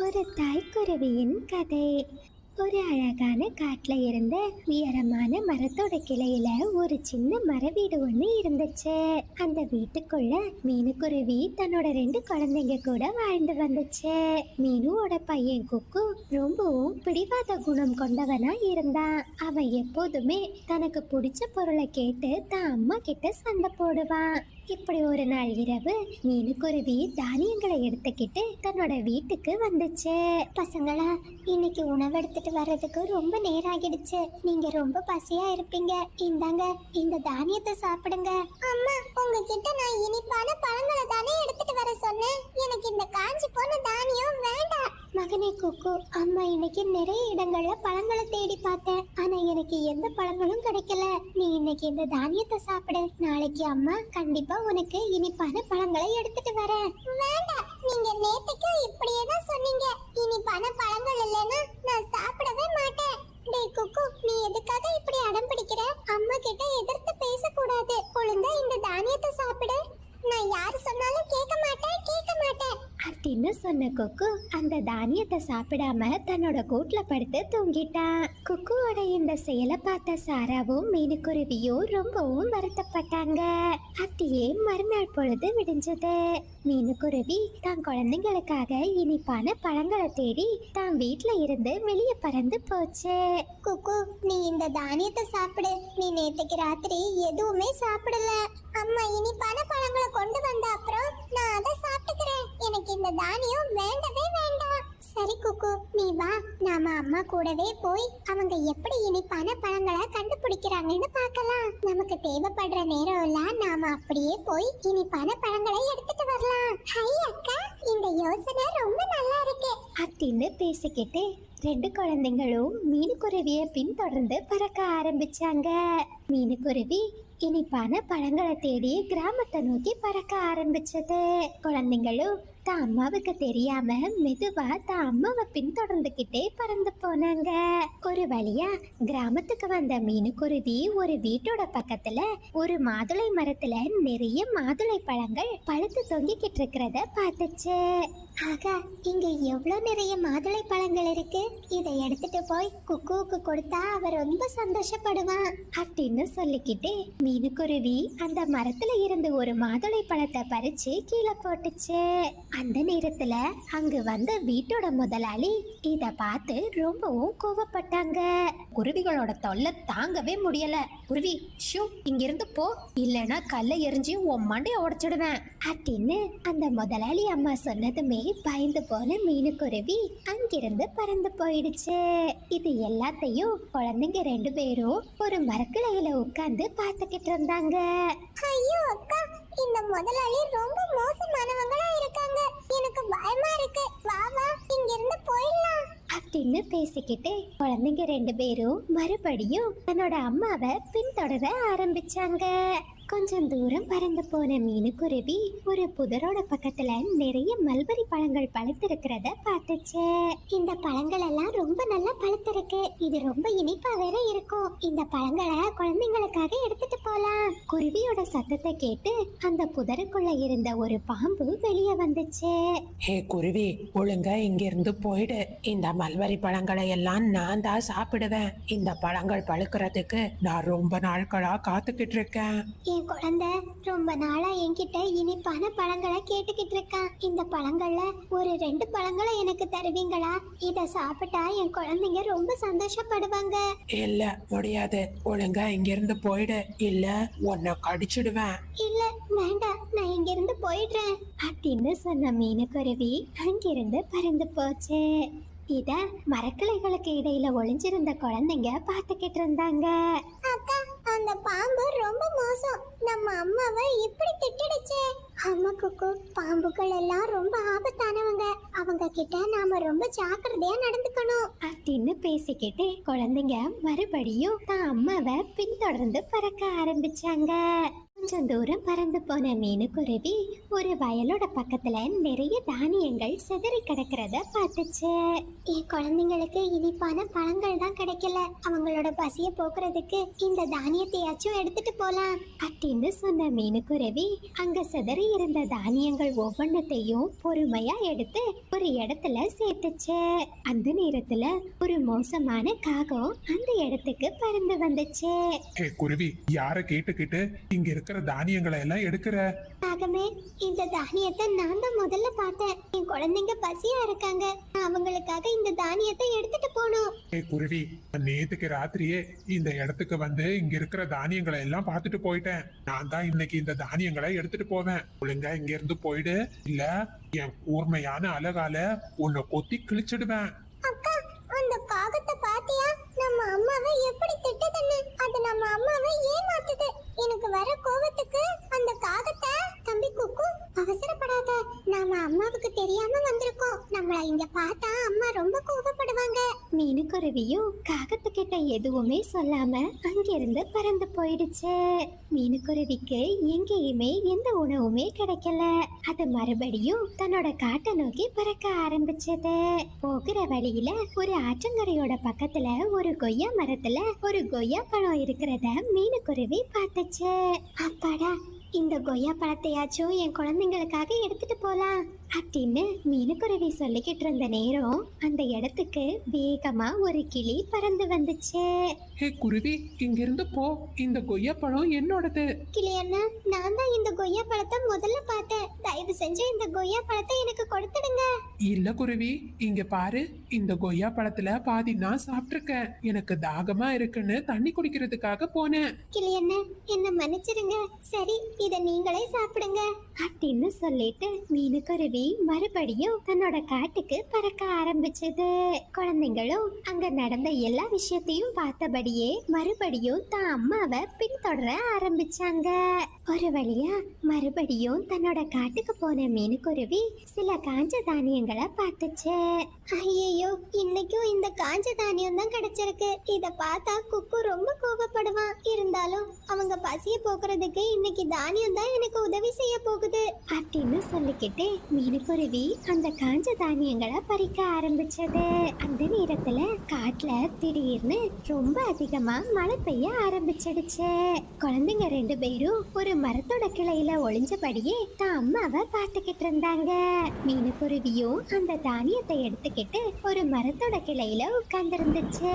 ஒரு தாய்க்குருவியின் கதை. ஒரு அழகான காட்டுல இருந்த உயரமான மரத்தோட கிளையில ஒரு சின்ன மர வீடு ஒண்ணு இருந்துச்சு. அந்த வீட்டுக்குள்ள மீனுக்குருவி தன்னோட 2 குழந்தைங்க கூட வாழ்ந்து வந்துச்சு. மீனுவோட பையன் குக்கு ரொம்பவும் பிடிவாத குணம் கொண்டவனா இருந்தான். அவன் எப்போதுமே தனக்கு பிடிச்ச பொருளை கேட்டு தான் அம்மா கிட்ட சண்டை போடுவான். இப்படி ஒரு நாள் இரவு மீனுக்குருவி தானியங்களை எடுத்துக்கிட்டு தன்னோட வீட்டுக்கு வந்துச்சு. பசங்களா, இன்னைக்கு உணவு எடுத்துட்டு வர்றதுக்கு ரொம்ப நேரம் ஆகிடுச்சு. நீங்க ரொம்ப பசியா இருப்பீங்க. இந்தாங்க, இந்த தானியத்தை சாப்பிடுங்க. அம்மா, உங்ககிட்ட நான் இனிப்பான பழங்களை தானே எடுத்துட்டு வர சொன்னேன். எனக்கு இந்த காஞ்சி போன தானியம் வேண்டாம். மகனே குக்கு, அம்மா இன்னைக்கு நிறைய இடங்கள்ல பழங்களை தேடி பார்த்தேன். ஆனா எனக்கு எந்த பழங்களும் கிடைக்கல. நீ இன்னைக்கு இந்த தானியத்தை சாப்பிடு. நாளைக்கு அம்மா கண்டிப்பா உனக்கு இனிப்பான பழங்களை எடுத்துட்டு வரேன். வேண்டாம், நீங்க நேத்துக்கு இப்படியே தான் சொன்னீங்க. இனிப்பான பழங்கள் இல்லைன்னா நான் சாப்பிடவே மாட்டேன். டேய் குக்கு, நீ எதுக்காக இப்படி அடம் பிடிக்கிற? அம்மா கிட்ட எதிர்த்து பேசக்கூடாது. ஒழுங்கா இந்த தானியத்தை சாப்பிடு. நான் யாரு சொன்னாலும் கேட்க மாட்டேன் அப்படின்னு சொன்ன குக்கு அந்த தானியத்தை சாப்பிடாம தன்னோட கூட்டுல படுத்து தூங்கிட்டான். குக்குவோட இந்த செயலை பார்த்த சாராவும் மீனுக்குருவியும் ரொம்பவும் வருத்தப்பட்டாங்க. அப்படியே மறுநாள் பொழுது விடிஞ்சது. மீனுக்குருவி தான் குழந்தைங்களுக்காக இனிப்பான பழங்களை தேடி தான் வீட்டுல இருந்து வெளியே பறந்து போச்சு. குக்கு, நீ இந்த தானியத்தை சாப்பிடு. நீ நேற்றுக்கு ராத்திரி எதுவுமே சாப்பிடல. அம்மா இனிப்பான பழங்களை கொண்டு வந்த அப்புறம் நான் அதை சாப்பிட்டுக்கிறேன். எனக்கு இந்த தானியம் வேண்டவே வேண்டாம். சரி குக்கு, நீ வா. நாம அம்மா கூடவே போய் அவங்க எப்படி இனிப்பான பழங்களை கண்டுபிடிக்கிறாங்கன்னு பார்க்கலாம். நமக்கு தேவைப்படுற நேரம் எல்லாம் நாம அப்படியே போய் இனிப்பான பழங்களை எடுத்துட்டு வரலாம். ஹை அக்கா, இந்த யோசனை ரொம்ப நல்லா இருக்கு அப்படின்னு பேசிக்கிட்டு 2 குழந்தைங்களும் மீனுக்குருவியை பின்தொடர்ந்து பறக்க ஆரம்பிச்சாங்க. மீனுக்குருவி இனிப்பான பழங்களை தேடி கிராமத்தை நோக்கி பறக்க ஆரம்பிச்சது. குழந்தைங்களும் தான் அம்மாவுக்கு தெரியாம மெதுவா தான் அம்மாவை பின்தொடர்ந்துகிட்டே பறந்து போனாங்க. ஒரு வழியா கிராமத்துக்கு வந்த மீனுக்குருவி ஒரு வீட்டோட பக்கத்துல ஒரு மாதுளை மரத்துல நிறைய மாதுளை பழங்கள் பழுத்து தொங்கிக்கிட்டு இருக்கிறத பார்த்துச்சு. ஆகா, இங்க எவ்வளவு நிறைய மாதுளை பழங்கள் இருக்கு. இதை எடுத்துட்டு போய் குக்குவுக்கு கொடுத்தா அவர் ரொம்ப சந்தோஷப்படுவான் அப்படின்னு சொல்லிக்கிட்டு மீனுக்குருவி அந்த மரத்துல இருந்து ஒரு மாதுளை பழத்தை பறிச்சு கீழே போட்டுச்சு. அந்த நேரத்துல அங்கு வந்த வீட்டோட முதலாளி இத பார்த்து ரொம்பவும் கோவப்பட்டாங்க. குருவிகளோட தொல்லை தாங்கவே முடியல. குருவி, ஷூ, இங்க இருந்து போ, இல்லைன்னா கல்லை எரிஞ்சு உன் மண்டைய உடைச்சிடுவேன் அப்படின்னு அந்த முதலாளி அம்மா சொன்னதுமே பயந்து போன மீனுக்குருவி அங்கிருந்து பறந்து போயிடுச்சு. இது எல்லாத்தையும் குழந்தைங்க 2 பேரும் ஒரு மரக்கிளையில உட்கார்ந்து பார்த்துக்கிட்டு இருந்தாங்க. ஐயோ அக்கா, இந்த முதலாளி ரொம்ப மோசமானவங்களா இருக்காங்க. எனக்கு பயமா இருக்கு. வா வா, இங்க இருந்து போயிடலாம் அப்படின்னு பேசிக்கிட்டு குழந்தைங்க 2 பேரும் மறுபடியும் தன்னோட அம்மாவை பின்தொடர ஆரம்பிச்சாங்க. கொஞ்சம் தூரம் பறந்து போன மீனுக்குருவி ஒரு புதரோட பக்கத்துல நிறைய மல்பரி பழங்கள் பழுத்திருக்கிறத பார்த்துச்சு. இந்த பழங்கள் எல்லாம் ரொம்ப நல்லா பழுத்திருக்கு. இது ரொம்ப இனிப்பா வேற இருக்கும். இந்த பழங்களை குழந்தைங்களுக்காக எடுத்துட்டு போலாம். குருவியோட சத்தத்தை கேட்டு அந்த புதருக்குள்ள இருந்த ஒரு பாம்பு வெளியே வந்துச்சு. ஹே குருவி, ஒழுங்கா இங்க இருந்து போயிடு. இந்த மல்பரி பழங்களை எல்லாம் நான் தான் சாப்பிடுவேன். இந்த பழங்கள் பழுக்கிறதுக்கு நான் ரொம்ப நாட்களா காத்துக்கிட்டு இருக்கேன். என் குழந்தை ரொம்ப நாளா என்கிட்ட இனிப்பான பழங்களை கேட்டுக்கிட்டு இருக்கான். இந்த பழங்கள்ல ஒரு 2 பழங்களை எனக்கு தருவீங்களா? இத சாப்பிட்டா என் குழந்தைங்க ரொம்ப சந்தோஷப்படுவாங்க. இல்ல, முடியாது. ஒழுங்கா இங்க இருந்து போயிடு, இல்ல உன்னை கடிச்சிடுவேன். இல்ல வேண்டாம், நான் இங்க இருந்து போயிடுறேன் அப்படின்னு சொன்ன மீனுக்குருவி அங்கிருந்து பறந்து போச்சு. இத மரக்கிளைகளுக்கு இடையில ஒளிஞ்சிருந்த குழந்தைங்க பார்த்துக்கிட்டு இருந்தாங்க. அக்கா, அந்த பாம்பு ரொம்ப மோசம். நம்ம அம்மாவை இப்படி திட்டிடுச்சே. அம்மா குக்கு, பாம்புகள் எல்லாம் ரொம்ப ஆபத்தானவங்க. அவங்க கிட்ட நாம ரொம்ப ஜாக்கிரதையா நடந்துக்கணும் அப்படின்னு பேசிக்கிட்டு குழந்தைங்க மறுபடியும் தான் அம்மாவை பின்தொடர்ந்து பறக்க ஆரம்பிச்சாங்க. கொஞ்சம் தூரம் பறந்து போன மீனுக்குருவி ஒரு வயலோட பக்கத்துல நிறைய தானியங்கள் சிதறி கிடக்கிறத பார்த்துச்சு. என் குழந்தைங்களுக்கு இனிப்பான பழங்கள் தான் கிடைக்கல, அவங்களோட பசிய போக்குறதுக்கு இந்த தானியத்தையாச்சும் எடுத்துட்டு போலாம் அப்படின்னு சொன்ன மீனுக்குருவி அங்க சிதறி இருந்த தானியங்கள் ஒவ்வொன்றத்தையும் பொறுமையா எடுத்து ஒரு இடத்துல சேர்த்துச்சு. அந்த நேரத்துல ஒரு மோசமான காகம் அந்த இடத்துக்கு பறந்து வந்துச்சு. ஹே குருவி, யார கேட்டுக்கிட்டு இங்க இருக்கிற தானியங்களை எல்லாம் எடுக்கிற? காகமே, இந்த தானியத்தை நான் தான் முதல்ல பார்த்தேன். என் குழந்தைங்க பசியா இருக்காங்க, நான் அவங்களுக்காக இந்த தானியத்தை எடுத்துட்டு போகணும். ஹே குருவி, நேத்துக்கு ராத்திரியே இந்த இடத்துக்கு வந்து இங்க இருக்கிற தானியங்களை எல்லாம் பார்த்துட்டு போயிட்டேன். நான் தான் இன்னைக்கு இந்த தானியங்களை எடுத்துட்டு போவேன். ஒழுங்கா இங்க இருந்து போயிடு, இல்ல என் கூர்மையான அழகால உன்னை கொத்தி கிழிச்சிடுவேன். அக்கா, அந்த காகத்தை பாத்தியா? நம்ம அம்மாவை எப்படி திட்டுதுன்னு. அது நம்ம அம்மாவை ஏமாத்துது. எனக்கு வர கோவத்துக்கு அந்த காகத்தை, தம்பி குக்கு, அவசரப்படாத. நாம அம்மாவுக்கு தெரியாம வந்திருக்கோம். நம்மள இங்க பார்த்தா அம்மா ரொம்ப கோவப்படுவாங்க. மீனுக்குருவியும் காகத்துக்கிட்ட எதுவுமே சொல்லாம அங்கிருந்து பறந்து போயிடுச்சு. மீனுக்குருவிக்கு எங்கேயுமே எந்த உணவுமே கிடைக்கல. அது மறுபடியும் தன்னோட காட்டை நோக்கி பறக்க ஆரம்பிச்சது. போகிற வழியில ஒரு ஆற்றங்கரையோட பக்கத்துல ஒரு கொய்யா மரத்துல ஒரு கொய்யா பழம் இருக்கிறத மீனுக்குருவி பார்த்துச்சு. அப்பாடா, இந்த கொய்யா பழத்தையாச்சும் என் குழந்தைங்களுக்காக எடுத்துட்டு போலாம் அப்படின்னு மீனுக்குருவி சொல்லிக்கிட்டு இருந்த நேரம் அந்த இடத்துக்கு வேகமா ஒரு கிளி பறந்து வந்துச்சு. ஹே குருவி, இங்க இருந்து போ. இந்த கொய்யா பழம் என்னோடது. கிளி அண்ணா, நான் தான் இந்த கொய்யா பழத்தை முதல்ல பார்த்தேன். தயவு செஞ்சு இந்த கொய்யா பழத்தை எனக்கு கொடுத்துடுங்க. இல்ல குருவி, இங்க பாரு. இந்த கொய்யா பழத்துல பாதி நான் சாப்பிட்டிருக்கேன். எனக்கு தாகமா இருக்குன்னு தண்ணி குடிக்கிறதுக்காக போனேன். கிளி அண்ணா, என்ன மன்னிச்சிருங்க. சரி, இத நீங்களே சாப்பிடுங்க அப்படின்னு சொல்லிட்டு மீனுக்குருவி மறுபடியும் தன்னோட காட்டுக்கு பறக்க ஆரம்பிச்சது. குழந்தைங்களும் அங்க நடந்த எல்லா விஷயத்தையும் பார்த்தபடியே மறுபடியும் தான் அம்மாவை பின்தொடர ஆரம்பிச்சாங்க. ஒரு வழியா மறுபடியும் தன்னோட காட்டுக்கு போன மீனுக்குருவி சில காஞ்ச தானியங்களை பார்த்துச்சு. ஐயோ, இன்னைக்கும் இந்த காஞ்ச தானியம் தான் கிடைச்சிருக்கு. இத பார்த்தா குக்கு ரொம்ப கோபப்படுவான். இருந்தாலும் அவங்க பசிய போக்குறதுக்கு இன்னைக்கு தானியம் தான் எனக்கு உதவி செய்ய போகுது அப்படின்னு சொல்லிக்கிட்டு மீனுக்குருவி அந்த காஞ்ச தானியங்களை பறிக்க ஆரம்பிச்சது. அந்த நேரத்துல காட்டுல திடீர்னு ரொம்ப அதிகமா மழை பெய்ய ஆரம்பிச்சிடுச்சு. குழந்தைங்க 2 பேரும் ஒரு மரத்தோட கிளையில ஒளிஞ்சபடியே தான் அம்மாவை பார்த்துக்கிட்டு இருந்தாங்க. மீனுக்குருவியும் அந்த தானியத்தை எடுத்துக்கிட்டு ஒரு மரத்தோட கிளையில உட்கார்ந்து இருந்துச்சு.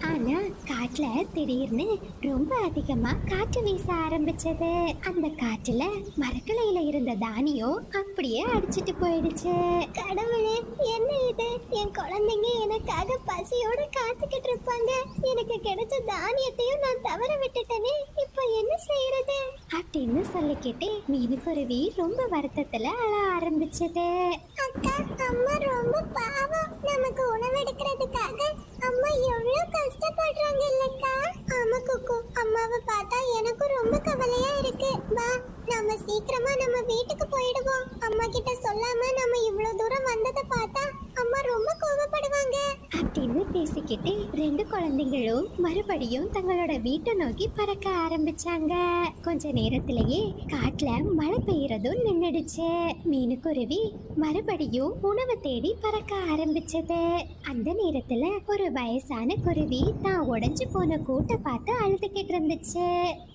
ஆனா காட்டுல திடீர்னு ரொம்ப அதிகமா காற்று வீச ஆரம்பிச்சது. அந்த காற்றுல மரக்கிளையில இருந்த தானியம் அப்படியே அடிச்சிட்டு போயிடுச்சு. கடவுளே, என்ன இது? என் குழந்தைங்க எனக்காக பசியோட காத்துக்கிட்டு இருப்பாங்க. எனக்கு கிடைச்ச தானியத்தையும் நான் தவற விட்டுட்டேனே, இப்ப என்ன செய்யறது அப்படின்னு சொல்லிக்கிட்டு மீனுக்குருவி ரொம்ப வருத்தத்துல அழ ஆரம்பிச்சது. அக்கா, அம்மா ரொம்ப பாவம். நமக்கு உணவு எடுக்கிறதுக்காக அம்மா எவ்வளவு கஷ்டப்படுறாங்க இல்லக்கா? ஆமா குக்கு, அம்மாவை பார்த்தா எனக்கும் ரொம்ப கவலையா இருக்கு. வா, நாம சீக்கிரமா நம்ம வீட்டுக்கு போயிடுவோம். அம்மா கிட்ட சொல்லாம நம்ம இவ்வளவு தூரம் வந்ததை பார்த்தா அம்மா ரொம்ப கோபப்படுவாங்க அப்படின்னு பேசிக்கிட்டு 2 குழந்தைங்களும் மறுபடியும் தங்களோட வீட்டை நோக்கி பறக்க ஆரம்பிச்சாங்க. கொஞ்ச நேரத்திலேயே காட்டுல மழை பெய்யறதும் நின்னுடுச்சு. மீனுக்குருவி மறுபடியும் உணவை தேடி பறக்க ஆரம்பிச்சது. அந்த நேரத்துல ஒரு வயசான குருவி தான் உடைஞ்சு போன கூட்டை பார்த்து அழுதுகிட்டு இருந்துச்சு.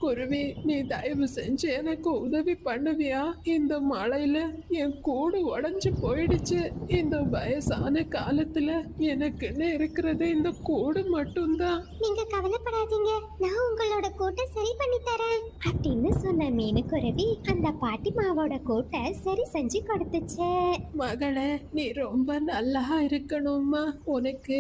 குருவி, நீ தயவு செஞ்சு எனக்கு உதவி பண்ணுவியா? இந்த மழையில என் கூடு உடைஞ்சு போயிடுச்சு. இந்த வயசான காலத்துல எனக்குன்னு இருக்கிறது இந்த கூடு மட்டும்தான். நீங்க கவலைப்படாதீங்க, நான் உங்களோட கூட்டை சரி பண்ணி தரேன் அப்படின்னு சொன்ன மீனுக்குருவி அந்த பாட்டிமாவோட கூட்டை சரி செஞ்சு கொடுத்துச்சு. மகளே, நீ ரொம்ப நல்லா இருக்கணும்மா. உனக்கு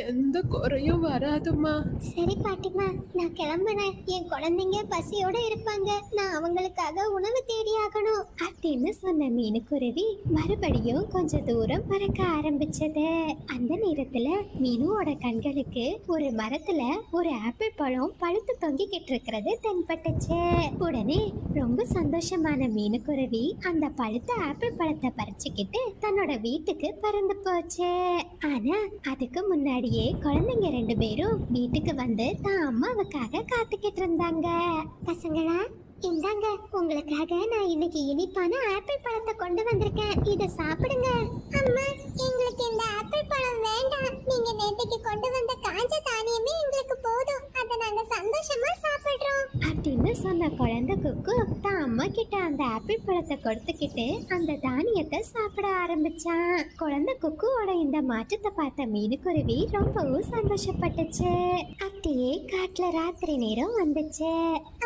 எந்த குறையும் வராதுமா. சரி பாட்டிமா, நான் கிளம்புறேன். என் குழந்தைங்க பசியோட இருப்பாங்க, நான் அவங்களுக்காக உணவு தேடி ஆகணும் அப்படின்னு சொன்ன மீனுக்குருவி மறுபடியும் கொஞ்ச தூரம் பறக்க ஆரம்பிச்சது. அந்த நேரத்துல மீனுவோட கண்களுக்கு ஒரு மரத்துல ஒரு ஆப்பிள் பழம் பழுத்து தொங்கிக்கிட்டு இருக்கிறது தென்பட்டுச்சு. உடனே ரொம்ப சந்தோஷமான மீனுக்குருவி அந்த பழுத்த ஆப்பிள் பழத்தை பறிச்சுக்கிட்டு தன்னோட வீட்டுக்கு பறந்து போச்சு. ஆனா அதுக்கு முன்னாடியே குழந்தைங்க 2 பேரும் வீட்டுக்கு வந்து தான் அம்மாவுக்காக காத்துக்கிட்டு இருந்தாங்க. பசங்களா, இந்தாங்க, உங்களுக்காக நான் இன்னைக்கு இனிப்பான ஆப்பிள் பழத்தை கொண்டு வந்திருக்கேன். இத சாப்பிடுங்க. அம்மா, எங்களுக்கு இந்த ஆப்பிள் பழம் வேண்டாம். நீங்க நேத்துக்கு கொண்டு வந்த காஞ்ச தானியமே எங்களுக்கு போதும். அத நாங்க சந்தோஷமா சாப்பிடுறோம் அப்படின்னு சொன்ன குழந்தை குக்கு தான் அம்மா கிட்ட அந்த ஆப்பிள் பழத்தை கொடுத்துக்கிட்டு அந்த தானியத்தை சாப்பிட ஆரம்பிச்சான். குழந்தை குக்குவோட இந்த மாற்றத்தை பார்த்த மீனுக்குருவி ரொம்பவும் சந்தோஷப்பட்டுச்சு. அப்படியே காட்டுல ராத்திரி நேரம் வந்துச்சு.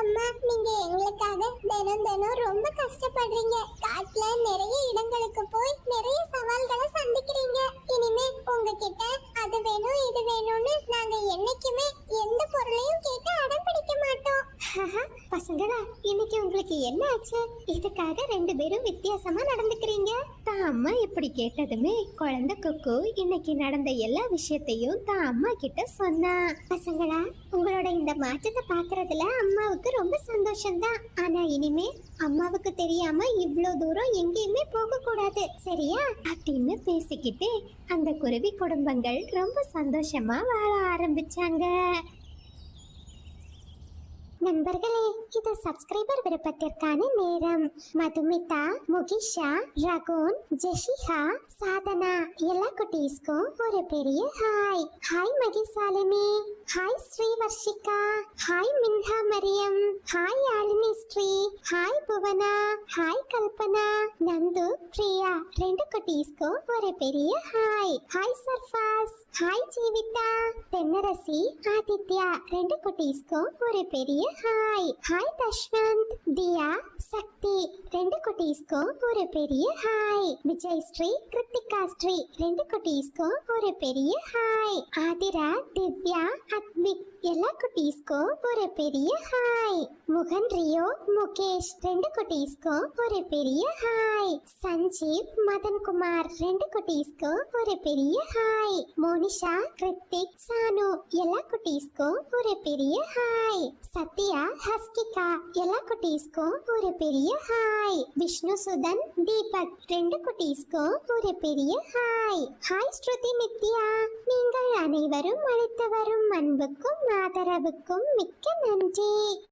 அம்மா, நீங்க எங்களுக்காக தினம் தினம் ரொம்ப கஷ்டப்படுறீங்க. காட்டுல நிறைய இடங்களுக்கு போய் நிறைய சவால்களை சந்திக்கிறீங்க. இனிமே உங்ககிட்ட அது வேணும் இது வேணும்னு நாங்க என்னைக்குமே எந்த பொருளையும் கேட்டு அடம் பிடிக்க மாட்டோம். பசங்களா, இன்னைக்கு உங்களுக்கு என்ன ஆச்சு? இதுக்காக ரெண்டு பேரும் வித்தியாசமா நடந்துக்கிறீங்க. தான் அம்மா இப்படி கேட்டதுமே குழந்தை குக்கு இன்னைக்கு நடந்த எல்லா விஷயத்தையும் தான் அம்மா கிட்ட சொன்னா. பசங்களா, உங்களோட இந்த மாற்றத்தை பாக்குறதுல அம்மாவுக்கு ரொம்ப சந்தோஷம்தான். ஆனா இனிமே அம்மாவுக்கு தெரியாம இவ்ளோ தூரம் எங்கேயுமே போக கூடாது, சரியா? அப்படின்னு பேசிக்கிட்டு அந்த குருவி குடும்பங்கள் ரொம்ப சந்தோஷமா வாழ ஆரம்பிச்சாங்க. நண்பர்களே, இது சப்ஸ்கிரைபர் விருப்பத்திற்கான நேரம். மதுமிதா, முகிஷா, ரகுன், ஜெஷிகா, சாதனா எல்லா குட்டீஸ்க்கும் ஒரு பெரிய hi. Hi Magishalini, hi Srivarshika, hi Minha Mariam, hi Yazhini Sri, hi Bhuvana, hi Kalpana, Nandu, Priya ரெண்டு குட்டீஸ்க்கும் ஒரு பெரிய hi. Hi Sarfas, hi Jeevitha, Thennarasi, Aditya ரெண்டு குட்டீஸ்க்கும் ஒரு பெரிய ஹாய். ஹாய் தஷ்வந்த், தியா, சக்தி ரெண்டு குட்டீஸ்க்கும் ஒரு பெரிய ஹாய். விஜய் ஸ்ரீ, கிருத்திகா ஸ்ரீ ரெண்டு குட்டீஸ்க்கும் ஒரு பெரிய ஹாய். ஆதிரா, திவ்யா, அத்விக் எல்லா குட்டீஸ்க்கும் ஒரு பெரிய ஹாய். முகன், ரியோ, முகேஷ் ரெண்டு குட்டீஸ்க்கும் ஒரு பெரிய ஹாய். சஞ்சீவ், மதன் குமார் ரெண்டு குட்டீஸ்க்கும் ஒரு பெரிய ஹாய். மோனிஷா, கிருத்திக், சானு எல்லா குட்டீஸ்க்கும் ஒரு பெரிய ஹாய். சத்யா, ஹஸ்கிகா எல்லா குட்டீஸ்க்கும் ஒரு பெரிய ஹாய். விஷ்ணு சுதன், தீபக் ரெண்டு குட்டீஸ்க்கும் ஒரு பெரிய ஹாய். ஹாய் ஸ்ருதி, நித்யா, நீங்கள் அனைவரும் அளித்து வரும் அன்புக்கும் ஆதரவுக்கும் மிக்க நன்றி.